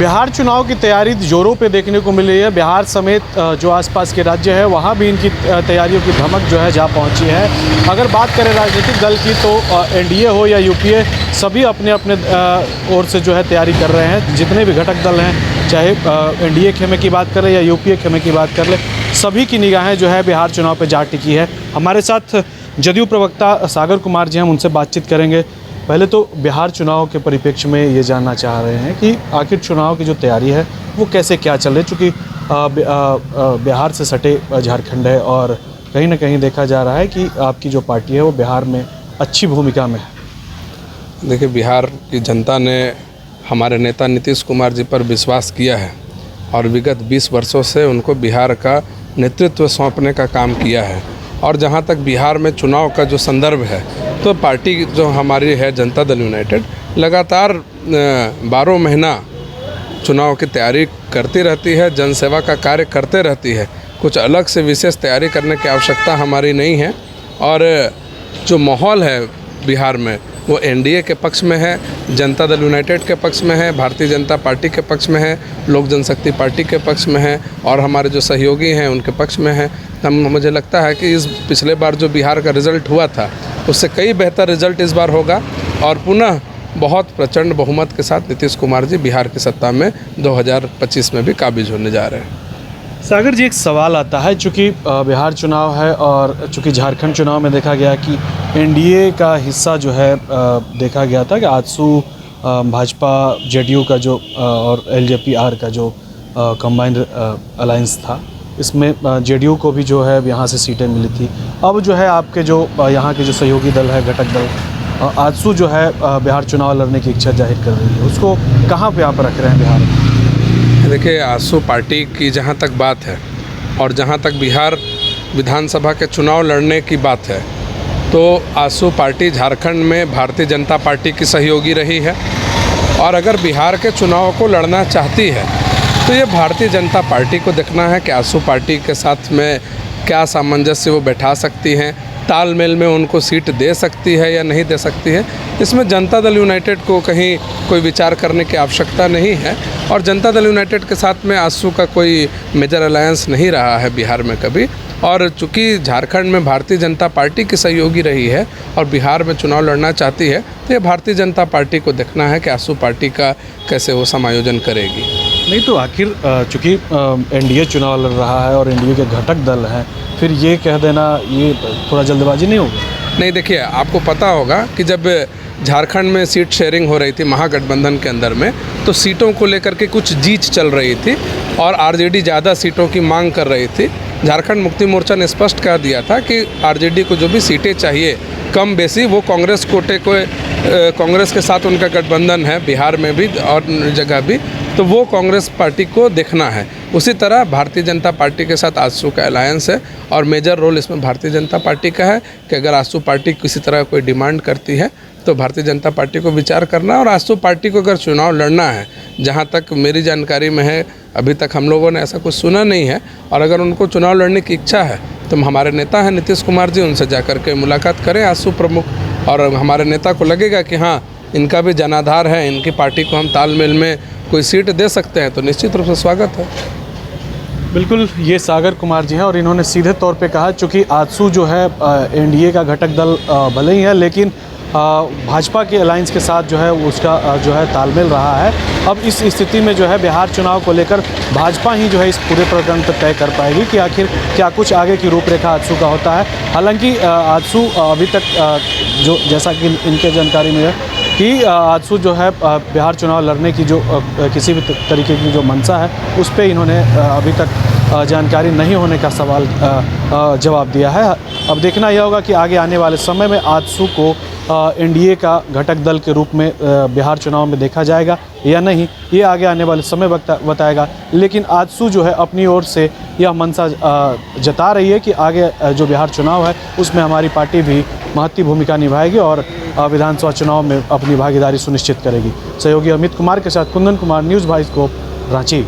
बिहार चुनाव की तैयारी जोरों पे देखने को मिल रही है। बिहार समेत जो आसपास के राज्य है वहाँ भी इनकी तैयारियों की धमक जो है जा पहुँची है। अगर बात करें राजनीतिक दल की तो एनडीए हो या यूपीए सभी अपने अपने ओर से जो है तैयारी कर रहे हैं। जितने भी घटक दल हैं, चाहे एनडीए खेमे की बात करें या यूपीए खेमे की बात कर ले, सभी की निगाहें जो है बिहार चुनाव पर जा टिकी है। हमारे साथ जदयू प्रवक्ता सागर कुमार जी, हम उनसे बातचीत करेंगे। पहले तो बिहार चुनाव के परिप्रेक्ष्य में ये जानना चाह रहे हैं कि आखिर चुनाव की जो तैयारी है वो कैसे क्या चल रही है, चूँकि बिहार से सटे झारखंड है और कहीं ना कहीं देखा जा रहा है कि आपकी जो पार्टी है वो बिहार में अच्छी भूमिका में है। देखिए, बिहार की जनता ने हमारे नेता नीतीश कुमार जी पर विश्वास किया है और विगत 20 वर्षों से उनको बिहार का नेतृत्व सौंपने का काम किया है। और जहाँ तक बिहार में चुनाव का जो संदर्भ है, तो पार्टी जो हमारी है जनता दल यूनाइटेड लगातार 12 महीना चुनाव की तैयारी करती रहती है, जनसेवा का कार्य करते रहती है। कुछ अलग से विशेष तैयारी करने की आवश्यकता हमारी नहीं है। और जो माहौल है बिहार में वो एनडीए के पक्ष में है, जनता दल यूनाइटेड के पक्ष में है, भारतीय जनता पार्टी के पक्ष में है, लोक जनशक्ति पार्टी के पक्ष में है और हमारे जो सहयोगी हैं उनके पक्ष में है। मुझे लगता है कि इस पिछले बार जो बिहार का रिज़ल्ट हुआ था उससे कई बेहतर रिज़ल्ट इस बार होगा और पुनः बहुत प्रचंड बहुमत के साथ नीतीश कुमार जी बिहार की सत्ता में 2025 में भी काबिज होने जा रहे हैं। सागर जी, एक सवाल आता है, चूँकि बिहार चुनाव है और चूँकि झारखंड चुनाव में देखा गया कि एनडीए का हिस्सा जो है देखा गया था कि आजसू भाजपा जेडीयू का जो और एलजेपी-आर का जो कंबाइंड अलायंस था, इसमें जेडीयू को भी जो है यहाँ से सीटें मिली थी। अब जो है आपके जो यहाँ के जो सहयोगी दल है, घटक दल, आजसू जो है बिहार चुनाव लड़ने की इच्छा जाहिर कर रही है, उसको कहाँ पे आप रख रहे हैं बिहार में? देखिए, आजसू पार्टी की जहाँ तक बात है और जहाँ तक बिहार विधानसभा के चुनाव लड़ने की बात है, तो आजसू पार्टी झारखंड में भारतीय जनता पार्टी की सहयोगी रही है और अगर बिहार के चुनाव को लड़ना चाहती है तो ये भारतीय जनता पार्टी को देखना है कि आजसू पार्टी के साथ में क्या सामंजस्य वो बैठा सकती हैं, तालमेल में उनको सीट दे सकती है या नहीं दे सकती है। इसमें जनता दल यूनाइटेड को कहीं कोई विचार करने की आवश्यकता नहीं है और जनता दल यूनाइटेड के साथ में आजसू का कोई मेजर अलायंस नहीं रहा है बिहार में कभी। और चूँकि झारखंड में भारतीय जनता पार्टी की सहयोगी रही है और बिहार में चुनाव लड़ना चाहती है, तो ये भारतीय जनता पार्टी को देखना है कि आजसू पार्टी का कैसे वो समायोजन करेगी। नहीं तो आखिर चूँकि एनडीए चुनाव लड़ रहा है और एनडीए के घटक दल हैं, फिर ये कह देना ये थोड़ा जल्दबाजी नहीं होगी? नहीं, देखिए, आपको पता होगा कि जब झारखंड में सीट शेयरिंग हो रही थी महागठबंधन के अंदर में, तो सीटों को लेकर के कुछ जीत चल रही थी और आरजेडी ज़्यादा सीटों की मांग कर रही थी। झारखंड मुक्ति मोर्चा ने स्पष्ट कर दिया था कि आरजेडी को जो भी सीटें चाहिए कम बेसी वो कांग्रेस कोटे को, कांग्रेस के साथ उनका गठबंधन है बिहार में भी और जगह भी, तो वो कांग्रेस पार्टी को देखना है। उसी तरह भारतीय जनता पार्टी के साथ आजसू का अलायंस है और मेजर रोल इसमें भारतीय जनता पार्टी का है कि अगर आजसू पार्टी किसी तरह कोई डिमांड करती है तो भारतीय जनता पार्टी को विचार करना और आजसू पार्टी को अगर चुनाव लड़ना है, जहाँ तक मेरी जानकारी में है अभी तक हम लोगों ने ऐसा कुछ सुना नहीं है, और अगर उनको चुनाव लड़ने की इच्छा है तो हमारे नेता हैं नीतीश कुमार जी, उनसे जाकर के मुलाकात करें आजसू प्रमुख, और हमारे नेता को लगेगा कि हाँ इनका भी जनाधार है, इनकी पार्टी को हम तालमेल में कोई सीट दे सकते हैं, तो निश्चित रूप से स्वागत है। बिल्कुल, ये सागर कुमार जी हैं और इन्होंने सीधे तौर पे कहा, चूँकि आजसू जो है एनडीए का घटक दल भले ही है, लेकिन भाजपा के अलायंस के साथ जो है उसका जो है तालमेल रहा है। अब इस स्थिति में जो है बिहार चुनाव को लेकर भाजपा ही जो है इस पूरे प्रकरण पर तय कर पाएगी कि आखिर क्या कुछ आगे की रूपरेखा आजसू का होता है। हालांकि आजसू अभी तक जो जैसा कि इनके जानकारी में है कि आजसू जो है बिहार चुनाव लड़ने की जो किसी भी तरीके की जो मंशा है उस पर इन्होंने अभी तक जानकारी नहीं होने का सवाल जवाब दिया है। अब देखना यह होगा कि आगे आने वाले समय में आजसू को एनडीए का घटक दल के रूप में बिहार चुनाव में देखा जाएगा या नहीं, ये आगे आने वाले समय बताएगा। लेकिन आजसू जो है अपनी ओर से यह मंशा जता रही है कि आगे जो बिहार चुनाव है उसमें हमारी पार्टी भी महत्वपूर्ण भूमिका निभाएगी और विधानसभा चुनाव में अपनी भागीदारी सुनिश्चित करेगी। सहयोगी अमित कुमार के साथ कुंदन कुमार, न्यूज़ 22 रांची।